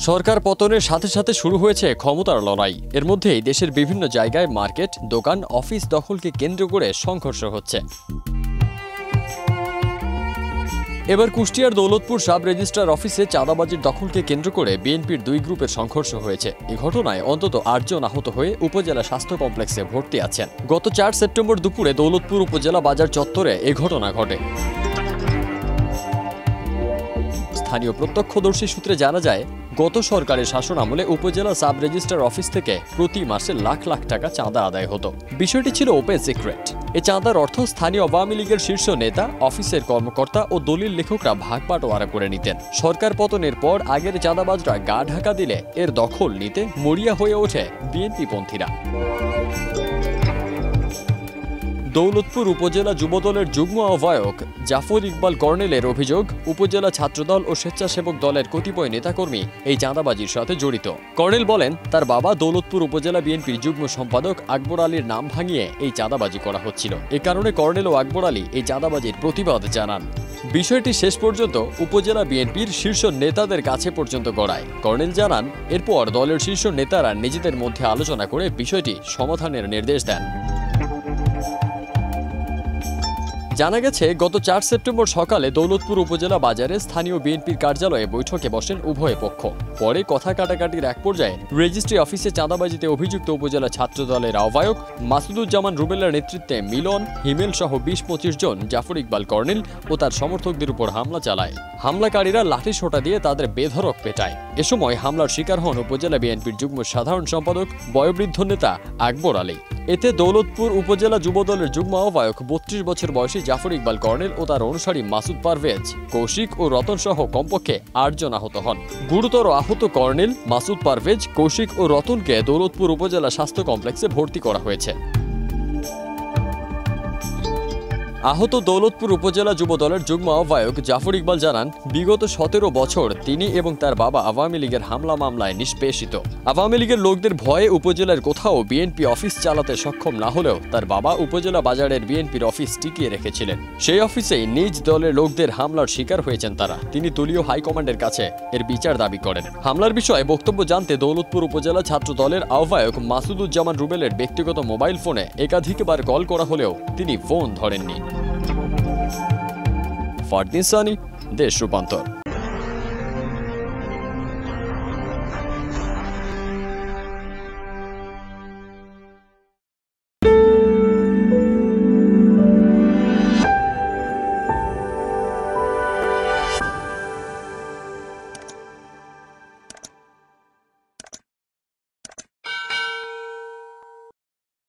সরকার পতনের সাথে সাথে শুরু হয়েছে ক্ষমতার লড়াই। এর মধ্যেই দেশের বিভিন্ন জায়গায় মার্কেট, দোকান, অফিস দখলকে কেন্দ্র করে সংঘর্ষ হচ্ছে। এবার কুষ্টিয়ার দৌলতপুর সাব রেজিস্ট্রার অফিসে চাঁদাবাজির দখলকে কেন্দ্র করে বিএনপির দুই গ্রুপের সংঘর্ষ হয়েছে। এই ঘটনায় অন্তত ৮ জন আহত হয়ে উপজেলা স্বাস্থ্য কমপ্লেক্সে ভর্তি আছেন। গত ৪ সেপ্টেম্বর দুপুরে দৌলতপুর উপজেলা বাজার চত্বরে এই ঘটনা ঘটে। স্থানীয় প্রত্যক্ষদর্শী সূত্রে জানা যায়, গত সরকারের শাসন আমলে উপজেলা সাব রেজিস্ট্রার অফিস থেকে প্রতি মাসে লাখ লাখ টাকা চাঁদা আদায় হতো। বিষয়টি ছিল ওপেন সিক্রেট। এই চাঁদার অর্থ স্থানীয় আওয়ামী লীগের শীর্ষ নেতা, অফিসের কর্মকর্তা ও দলিল লেখকরা ভাগ বাটোয়ারা করে নিতেন। সরকার পতনের পর আগের চাঁদাবাজরা গা ঢাকা দিলে এর দখল নিতে মরিয়া হয়ে ওঠে বিএনপি পন্থীরা। দৌলতপুর উপজেলা যুবদলের যুগ্ম আহ্বায়ক জাফর ইকবাল কর্নেলের অভিযোগ, উপজেলা ছাত্রদল ও স্বেচ্ছাসেবক দলের কতিপয় নেতাকর্মী এই চাঁদাবাজির সাথে জড়িত। কর্নেল বলেন, তার বাবা দৌলতপুর উপজেলা বিএনপির যুগ্ম সম্পাদক আকবর আলীর নাম ভাঙিয়ে এই চাঁদাবাজি করা হচ্ছিল। এ কারণে কর্নেল ও আকবর আলী এই চাঁদাবাজির প্রতিবাদ জানান। বিষয়টি শেষ পর্যন্ত উপজেলা বিএনপির শীর্ষ নেতাদের কাছে পর্যন্ত গড়ায়। কর্নেল জানান, এরপর দলের শীর্ষ নেতারা নিজেদের মধ্যে আলোচনা করে বিষয়টি সমাধানের নির্দেশ দেন। জানা গেছে, গত ৪ সেপ্টেম্বর সকালে দৌলতপুর উপজেলা বাজারে স্থানীয় বিএনপির কার্যালয়ে বৈঠকে বসেন উভয় পক্ষ। পরে কথা কাটাকাটির এক পর্যায়ে রেজিস্ট্রি অফিসে চাঁদাবাজিতে অভিযুক্ত উপজেলা ছাত্রদলের আহ্বায়ক মাসুদুজ্জামান রুবেলের নেতৃত্বে মিলন, হিমেল সহ ২০-২৫ জন জাফর ইকবাল কর্নেল ও তার সমর্থকদের উপর হামলা চালায়। হামলাকারীরা লাঠিসোঁটা দিয়ে তাদের বেধড়ক পেটায়। এ সময় হামলার শিকার হন উপজেলা বিএনপির যুগ্ম সাধারণ সম্পাদক বয়োবৃদ্ধ নেতা আকবর আলী। এতে দৌলতপুর উপজেলা যুবদলের যুগ্ম আহ্বায়ক ৩২ বছর বয়সী জাফর ইকবাল কর্নেল ও তার অনুসারী মাসুদ পারভেজ, কৌশিক ও রতন সহ কমপক্ষে ৮ জন আহত হন। গুরুতর আহত কর্নেল, মাসুদ পারভেজ, কৌশিক ও রতনকে দৌলতপুর উপজেলা স্বাস্থ্য কমপ্লেক্সে ভর্তি করা হয়েছে। আহত দৌলতপুর উপজেলা যুবদলের যুগ্ম আহ্বায়ক জাফর ইকবাল জানান, বিগত ১৭ বছর তিনি এবং তার বাবা আওয়ামী লীগের হামলা মামলায় নিষ্পেষিত। আওয়ামী লীগের লোকদের ভয়ে উপজেলার কোথাও বিএনপি অফিস চালাতে সক্ষম না হলেও তার বাবা উপজেলা বাজারের বিএনপির অফিস টিকিয়ে রেখেছিলেন। সেই অফিসেই নিজ দলের লোকদের হামলার শিকার হয়েছেন তারা। তিনি দলীয় হাইকমান্ডের কাছে এর বিচার দাবি করেন। হামলার বিষয়ে বক্তব্য জানতে দৌলতপুর উপজেলা ছাত্র দলের আহ্বায়ক মাসুদুজ্জামান রুবেলের ব্যক্তিগত মোবাইল ফোনে একাধিকবার কল করা হলেও তিনি ফোন ধরেননি। ফারদিন সানি, দেশ রূপান্তর।